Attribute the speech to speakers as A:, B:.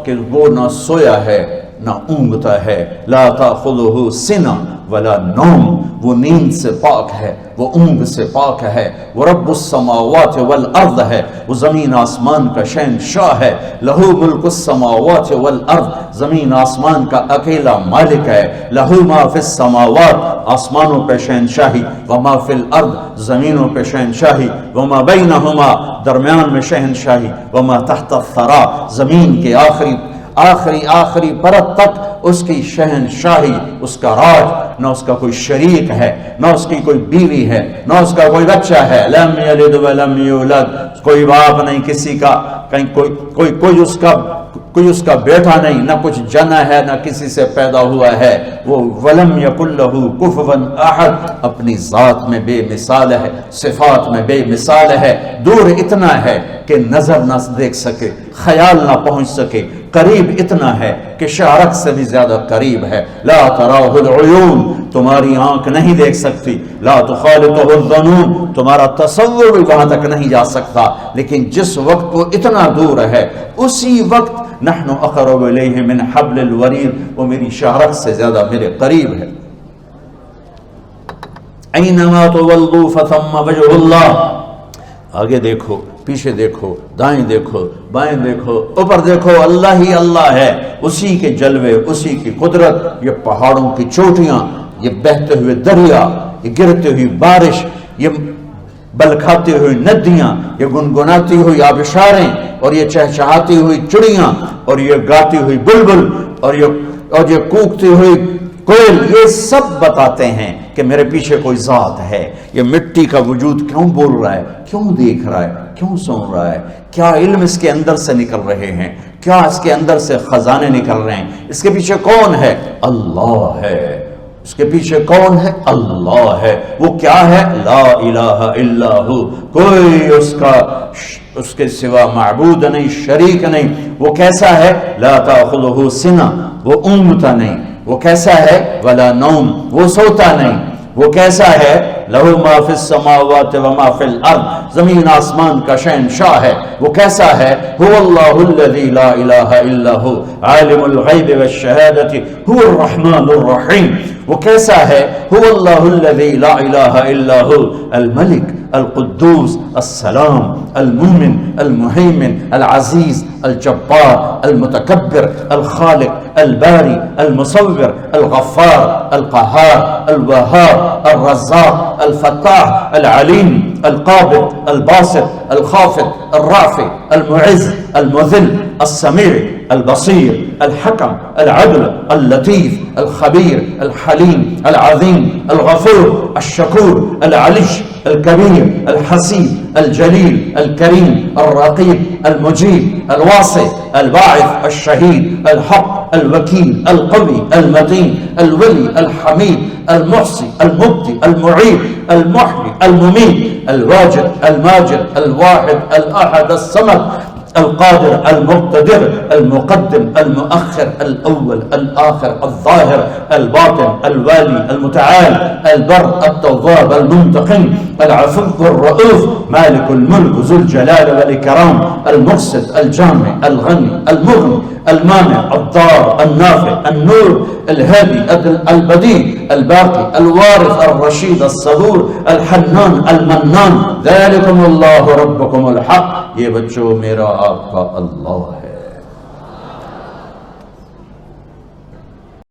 A: کہ وہ نہ سویا ہے نہ اونگتا ہے، لا تاخذہ سنہ ولا نوم، وہ نیند سے پاک ہے، وہ اونگ سے پاک ہے، وہ رب السماوات والارض ہے، وہ زمین آسمان کا شہنشاہ ہے، لہو ملک السماوات والارض، زمین آسمان کا اکیلا مالک ہے، لہو ما فی السماوات، آسمانوں پہ شہنشاہی، وما فی الارض، زمینوں پہ شہنشاہی، وما بینہما، درمیان میں شہنشاہی، وما تحت الثری، زمین کے آخری پرت تک اس کی شہنشاہی، اس کا راج، نہ اس کا کوئی شریک ہے، نہ اس کی کوئی بیوی ہے، نہ اس کا کوئی بچہ ہے، لم یلد ولم یولد، کوئی باپ نہیں کسی کا، کہیں کوئی اس کا بیٹا نہیں، نہ کچھ جنا ہے، نہ کسی سے پیدا ہوا ہے، وہ ولم یکن لہ کفوا احد، اپنی ذات میں بے مثال ہے، صفات میں بے مثال ہے، دور اتنا ہے کہ نظر نہ دیکھ سکے، خیال نہ پہنچ سکے، قریب اتنا ہے کہ شارک سے بھی زیادہ قریب ہے، لا تراہ العیون، تمہاری آنکھ نہیں دیکھ سکتی، لا تخالطہ الظنون، تمہارا تصور بھی وہاں تک نہیں جا سکتا، لیکن جس وقت وہ اتنا دور ہے اسی وقت نحن اقرب الیہ من حبل الورید، وہ میری شارک سے زیادہ میرے قریب ہے۔ اینما تولوا فثم وجہ اللہ، آگے دیکھو، پیچھے دیکھو، دائیں دیکھو، بائیں دیکھو، اوپر دیکھو، اللہ ہی اللہ ہے، اسی کے جلوے، اسی کی قدرت، یہ پہاڑوں کی چوٹیاں، یہ بہتے ہوئے دریا، یہ گرتے ہوئی بارش، یہ بلکھاتی ہوئی ندیاں، یہ گنگناتی ہوئی آبشاریں، اور یہ چہچہاتی ہوئی چڑیاں، اور یہ گاتی ہوئی بلبل، اور یہ کوکتی ہوئی کوئل، یہ سب بتاتے ہیں کہ میرے پیچھے کوئی ذات ہے۔ یہ مٹی کا وجود کیوں بول رہا ہے، کیوں دیکھ رہا ہے، کیوں سن رہا ہے، کیا علم اس کے اندر سے نکل رہے ہیں، کیا اس کے اندر سے خزانے نکل رہے ہیں، اس کے پیچھے کون ہے؟ اللہ ہے۔ اس کے پیچھے کون ہے؟ اللہ ہے۔ وہ کیا ہے؟ لا الہ الا ہو، کوئی اس کے سوا معبود نہیں، شریک نہیں۔ وہ کیسا ہے؟ لا تاخذہ سنہ، وہ اونگتا نہیں۔ وہ کیسا ہے؟ ولا نوم، وہ سوتا نہیں۔ وہ کیسا ہے؟ لہو ما فی السماوات وما فی الارض، زمین آسمان کا شہنشاہ ہے۔ وہ کیسا ہے؟ هو اللہ الذی لا الہ الا هو عالم الغیب والشہادۃ هو الرحمن الرحیم۔ وہ کیسا ہے؟ هو اللہ الذی لا الہ الا هو الملک القدوس السلام المؤمن المہیمن العزیز الجبار المتکبر الخالق الباری المصور الغفار القہار الوہاب الرزاق الفتاح العلیم القابض الباسط الخافض الرافع المعز المذل السمیع البصیر الحکم العدل اللطیف الخبیر الحلیم العظیم الغفور الشکور العلی الكبير الحسيب الجليل الكريم الرقيب المجيب الواسع الباعث الشهيد الحق الوكيل القوي المتين الولي الحميد المحصي المبدي المعيد المحيي المميت الواجد الماجد الواحد الأحد الصمد القادر المقتدر المقدم المؤخر الأول الآخر الظاهر الباطن الوالي المتعال البر التواب المنتقم العفو الرؤوف مالك الملك ذو الجلال والإكرام المقسط الجامع الغني المغني المانع الضار النافع النور الهادي البديع الباقي الوارث الرشيد الصبور الحنان المنان ذلكم الله ربكم الحق۔ یہ بچوں میرا آپ کا اللہ ہے۔